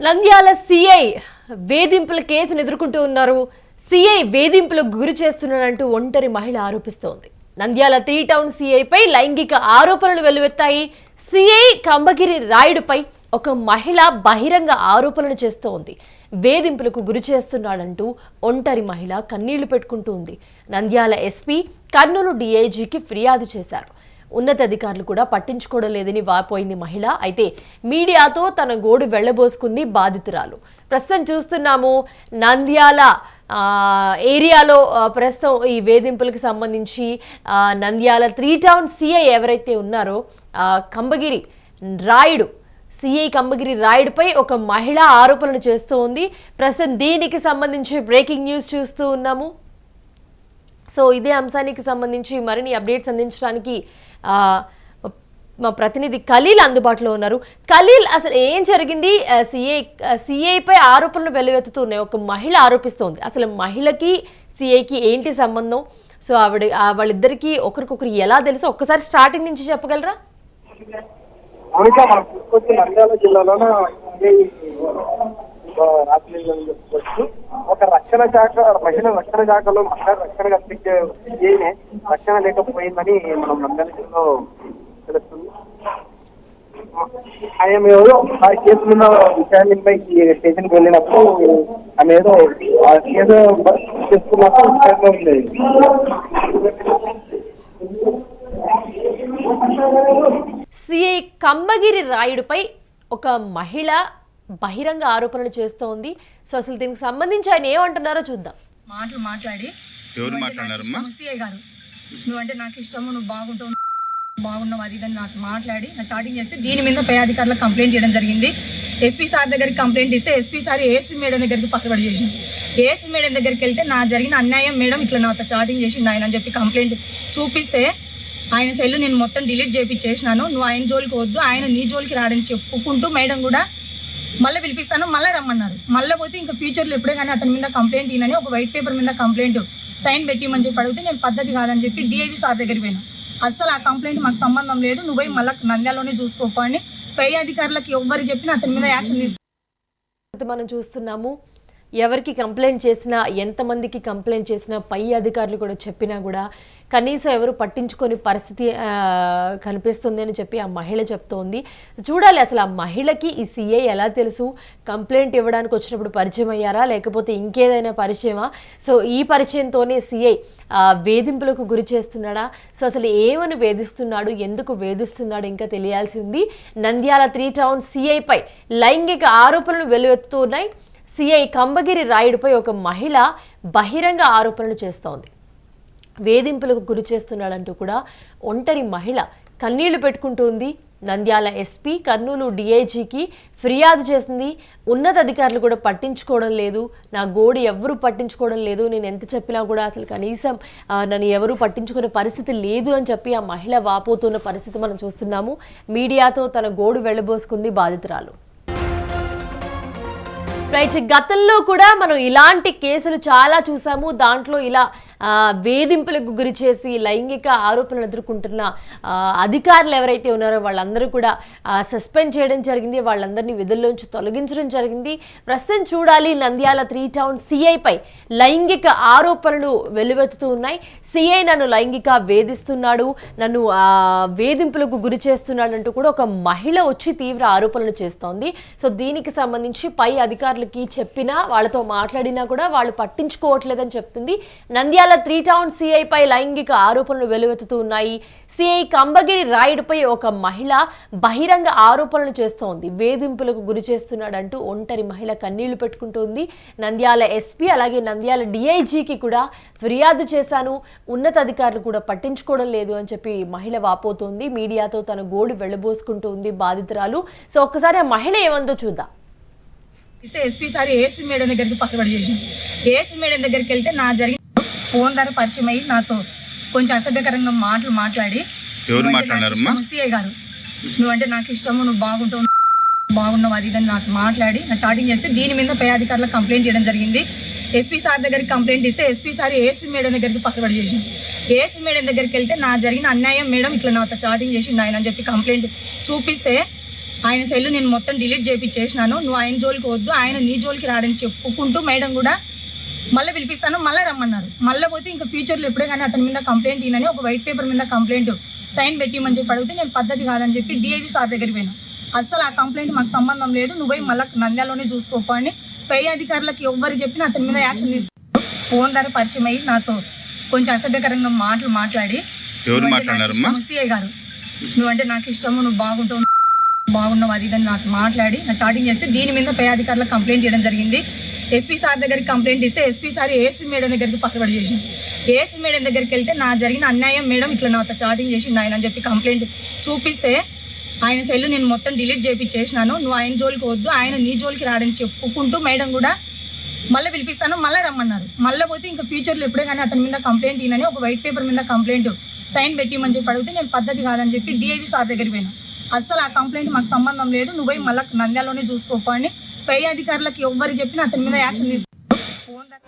Nandyal CI వేధింపుల కేసును ఎదుర్కొంటూ ఉన్నారు. సిఐ వేధింపులకు గురి చేస్తున్నాడంటూ ఒంటరి మహిళ ఆరోపిస్తోంది. నంద్యాల 3 టౌన్ సిఐపై లైంగిక ఆరోపణలు వెల్లువెత్తాయి. సిఐ కంబగిరి రాయుడుపై ఒక మహిళ బహిరంగ ఆరోపణలు చేస్తోంది. వేధింపులకు గురి చేస్తున్నాడంటూ ఒంటరి మహిళ కన్నీళ్లు పెట్టుకుంటూ ఉంది. నంద్యాల ఎస్పీ, కర్నూలు డీఐజీకి ఫిర్యాదు చేశారు. ఉన్నతాధికారులు కూడా పట్టించుకోవడం లేదని వాపోయింది మహిళ. అయితే మీడియాతో తన గోడు వెళ్లబోసుకుంది బాధితురాలు. ప్రస్తుతం చూస్తున్నాము నంద్యాల ఏరియాలో ప్రస్తుతం ఈ వేధింపులకు సంబంధించి నంద్యాల 3 టౌన్ సిఐ ఎవరైతే ఉన్నారో కంబగిరి రాయుడు, సిఐ కంబగిరి రాయుడుపై ఒక మహిళ ఆరోపణలు చేస్తూ ఉంది. ప్రస్తుతం దీనికి సంబంధించి బ్రేకింగ్ న్యూస్ చూస్తూ ఉన్నాము. సో ఇదే అంశానికి సంబంధించి మరిన్ని అప్డేట్స్ అందించడానికి మా ప్రతినిధి ఖలీల్ అందుబాటులో ఉన్నారు. ఖలీల్, అసలు ఏం జరిగింది? సిఐపై ఆరోపణలు వెల్లువెత్తుతున్నాయి. ఒక మహిళ ఆరోపిస్తోంది. అసలు మహిళకి సిఐకి ఏంటి సంబంధం? సో వాళ్ళిద్దరికి ఒకరికొకరు ఎలా తెలుసు? ఒక్కసారి స్టార్టింగ్ నుంచి చెప్పగలరా? నంద్యాల జిల్లాలోన ఒక రక్షణ శాఖ, మహిళా రక్షణ శాఖలో మహిళా రక్షణ కల్పించే రక్షణ లేకపోయిందని మనం నంద్యాల జిల్లాలో తెలుస్తుంది. ఆయన ఏదో ఆ కేసు మీద విచారణపై స్టేషన్కి వెళ్ళినప్పుడు ఆమె ఏదో ఆ కేసు చేసుకున్నప్పుడు ఉండేది. సిఐ కంబగిరి రాయుడుపై ఒక మహిళ బహిరంగ ఆరోపణలు చేస్తోంది. సో అసలు దీనికి సంబంధించి ఆయన ఏమంటున్నారో చూద్దాం. మాట్లాడి సిఐ గారు, నువ్వంటే నాకు ఇష్టము, నువ్వు బాగున్నావు అది ఇదని నాకు మాట్లాడి నా చాటింగ్ చేస్తే దీని మీద పై అధికారులకు కంప్లైంట్ చేయడం జరిగింది. ఎస్పీ సార్ దగ్గరికి కంప్లైంట్ ఇస్తే ఎస్పీ సార్ ఏఎస్పీ మేడం దగ్గరికి ఫార్వర్డ్ చేసింది. ఏఎస్పీ మేడం దగ్గరికి వెళ్తే నా జరిగిన అన్యాయం మేడం ఇట్లా నాతో చాటింగ్ చేసిండు ఆయన అని చెప్పి కంప్లైంట్ చూపిస్తే ఆయన సెల్ నేను మొత్తం డిలీట్ చేయించేసినాను, నువ్వు ఆయన జోలికి వద్దు, ఆయన నీ జోలికి రాడని చెప్పుకుంటూ మేడం కూడా మళ్ళీ పిలిపిస్తాను, మళ్ళీ రమ్మన్నారు. మళ్ళీ పోతే ఇంకా ఫ్యూచర్లో ఎప్పుడే కానీ అతని మీద కంప్లైంట్ ఇనని ఒక వైట్ పేపర్ మీద కంప్లైంట్ సైన్ పెట్టిమని చెప్పి అడిగితే నేను పద్ధతి కాదని చెప్పి డిఐజీ సార్ దగ్గరికి పోయినా. అస్సలు ఆ కంప్లైంట్ మాకు సంబంధం లేదు, నువ్వు పోయి మళ్ళీ నంద్యాలలోనే చూసుకోపో అని పై అధికారులకు ఎవరు చెప్పినా అతని మీద యాక్షన్ తీసుకు. మనం చూస్తున్నాము ఎవరికి కంప్లైంట్ చేసినా, ఎంతమందికి కంప్లైంట్ చేసినా, పై అధికారులు కూడా చెప్పినా కూడా కనీసం ఎవరు పట్టించుకొని పరిస్థితి కనిపిస్తుంది అని చెప్పి ఆ మహిళ చెప్తోంది. చూడాలి అసలు ఆ మహిళకి ఈ సిఐ ఎలా తెలుసు? కంప్లైంట్ ఇవ్వడానికి వచ్చినప్పుడు పరిచయం అయ్యారా, లేకపోతే ఇంకేదైనా పరిచయమా? సో ఈ పరిచయంతోనే సిఐ వేధింపులకు గురి చేస్తున్నాడా? సో అసలు ఏమని వేధిస్తున్నాడు, ఎందుకు వేధిస్తున్నాడు ఇంకా తెలియాల్సి ఉంది. నంద్యాల 3 టౌన్ సిఐపై లైంగిక ఆరోపణలు వెల్లువెత్తుతున్నాయి. సిఐ కంబగిరి రాయుడుపై ఒక మహిళ బహిరంగ ఆరోపణలు చేస్తోంది. వేధింపులకు గురి చేస్తున్నాడంటూ కూడా ఒంటరి మహిళ కన్నీళ్లు పెట్టుకుంటుంది. నంద్యాల ఎస్పీ, కర్నూలు డీఐజీకి ఫిర్యాదు చేసింది. ఉన్నతాధికారులు కూడా పట్టించుకోవడం లేదు, నా గోడు ఎవరు పట్టించుకోవడం లేదు, నేను ఎంత చెప్పినా కూడా అసలు కనీసం నన్ను ఎవరు పట్టించుకునే పరిస్థితి లేదు అని చెప్పి ఆ మహిళ వాపోతున్న పరిస్థితి మనం చూస్తున్నాము. మీడియాతో తన గోడు వెళ్లబోసుకుంది బాధితురాలు. రైట్, గతంలో కూడా మనం ఇలాంటి కేసులు చాలా చూసాము. దాంట్లో ఇలా వేధింపులకు గురి చేసి లైంగిక ఆరోపణలు ఎదుర్కొంటున్న అధికారులు ఎవరైతే ఉన్నారో వాళ్ళందరూ కూడా సస్పెండ్ చేయడం జరిగింది, వాళ్ళందరినీ విధుల్లోంచి తొలగించడం జరిగింది. ప్రస్తుతం చూడాలి నంద్యాల 3 టౌన్ సిఐపై లైంగిక ఆరోపణలు వెల్లువెత్తుతూ ఉన్నాయి. సిఐ నన్ను లైంగిక వేధిస్తున్నాడు, నన్ను వేధింపులకు గురి చేస్తున్నాడు అంటూ కూడా ఒక మహిళ వచ్చి తీవ్ర ఆరోపణలు చేస్తోంది. సో దీనికి సంబంధించి పై అధికారులకి చెప్పినా, వాళ్ళతో మాట్లాడినా కూడా వాళ్ళు పట్టించుకోవట్లేదని చెప్తుంది. నంద్యాల 3 టౌన్ సిఐపై లైంగిక ఆరోపణలు వెల్లువెత్తుతూ ఉన్నాయి. సిఐ కంబగిరి రాయుడుపై ఒక మహిళ బహిరంగ ఆరోపణలు చేస్తోంది. వేధింపులకు గురి చేస్తున్నాడంటూ ఒంటరి మహిళ కన్నీళ్లు పెట్టుకుంటోంది. నంద్యాల ఎస్పీ అలాగే నంద్యాల డిఐజీకి కూడా ఫిర్యాదు చేశాను, ఉన్నతాధికారులు కూడా పట్టించుకోవడం లేదు అని చెప్పి మహిళ వాపోతోంది. మీడియాతో తన గోడు వెళ్లబోసుకుంటూ ఉంది బాధితురాలు. సో ఒక్కసారి ఆ మహిళ ఏమందో చూద్దాం. ఇస్తే ఎస్పీ సార్ ఏఎస్పీ మేడం దగ్గరికి ఫార్వర్డ్ చేసింది. ఏఎస్పీ మేడం దగ్గరికి వెళ్తే నా జరిగిన ఫోన్ ద్వారా పరిచయం అయ్యి నాతో కొంచెం అసభ్యకరంగా మాట్లాడి సిఐ గారు, నువ్వంటే నాకు ఇష్టము, నువ్వు బాగున్నావు అది ఇదని నాకు మాట్లాడి నా చాటింగ్ చేస్తే దీని మీద పై అధికారులకు కంప్లైంట్ చేయడం జరిగింది. ఎస్పీ సార్ దగ్గరికి కంప్లైంట్ ఇస్తే ఎస్పీ సార్ ఏఎస్పీ మేడం దగ్గరికి ఫార్వర్డ్ చేసింది. ఏఎస్పీ మేడం దగ్గరికి వెళ్తే నా జరిగిన అన్యాయం మేడం ఇట్లా నాతో చాటింగ్ చేసిండు ఆయన అని చెప్పి కంప్లైంట్ చూపిస్తే ఆయన సెల్ నేను మొత్తం డిలీట్ చేయించేసినాను, నువ్వు ఆయన జోలికి వద్దు, ఆయన నీ జోలికి రాడని చెప్పుకుంటూ మేడం కూడా మళ్ళీ పిలిపిస్తాను, మళ్ళీ రమ్మన్నారు. మళ్ళీ పోతే ఇంకా ఫ్యూచర్లో ఎప్పుడే కానీ అతని మీద కంప్లైంట్ ఈయనని ఒక వైట్ పేపర్ మీద కంప్లైంట్ సైన్ పెట్టిమని చెప్పి అడిగితే నేను పద్ధతి కాదని చెప్పి డిఐజీ సార్ దగ్గరికి పోయినా. అస్సలు ఆ కంప్లైంట్ మాకు సంబంధం లేదు, నువ్వు పోయి మళ్ళీ నంద్యాలలోనే చూసుకోపో అని పై అధికారులకు ఎవ్వరు చెప్పినా అతని మీద యాక్షన్ తీసుకున్నారు. ఫోన్ ద్వారా పరిచయం అయ్యి నాతో కొంచెం అసభ్యకరంగా మాట్లాడి సిఐ గారు నువ్వంటే నాకు ఇష్టము, నువ్వు బాగున్నావు అది ఇదని నాకు మాట్లాడి నా చాటింగ్ చేస్తే దీని మీద పై అధికారులకు కంప్లైంట్ చేయడం జరిగింది. ఎస్పీ సార్ దగ్గరికి కంప్లైంట్ ఇస్తే ఎస్పీ సార్ ఏఎస్పీ మేడం దగ్గరికి ఫార్వర్డ్ చేసింది. ఏఎస్పీ మేడం దగ్గరికి వెళ్తే నా జరిగిన అన్యాయం మేడం ఇట్లా నాతో చాటింగ్ చేసిండు ఆయన అని చెప్పి కంప్లైంట్ చూపిస్తే ఆయన సెల్ నేను మొత్తం డిలీట్ చేయించేసినాను, నువ్వు ఆయన జోలికి వద్దు, ఆయన నీ జోలికి రాడని చెప్పుకుంటూ మేడం కూడా మళ్ళీ పిలిపిస్తాను, మళ్ళీ రమ్మన్నారు. మళ్ళీ పోతే ఇంకా ఫ్యూచర్లో ఎప్పుడే కానీ అతని మీద కంప్లైంట్ ఈయనని ఒక వైట్ పేపర్ మీద కంప్లైంట్ సైన్ పెట్టిమని చెప్పి అడిగితే నేను పద్ధతి కాదని చెప్పి డిఐజీ సార్ దగ్గరికి పోయినా. అస్సలు ఆ కంప్లైంట్ మాకు సంబంధం లేదు, నువ్వు పోయి మళ్ళీ నంద్యాలలోనే చూసుకోపో అని పై అధికారులకు ఎవ్వరు చెప్పినా అతని మీద యాక్షన్ తీసుకున్నారు.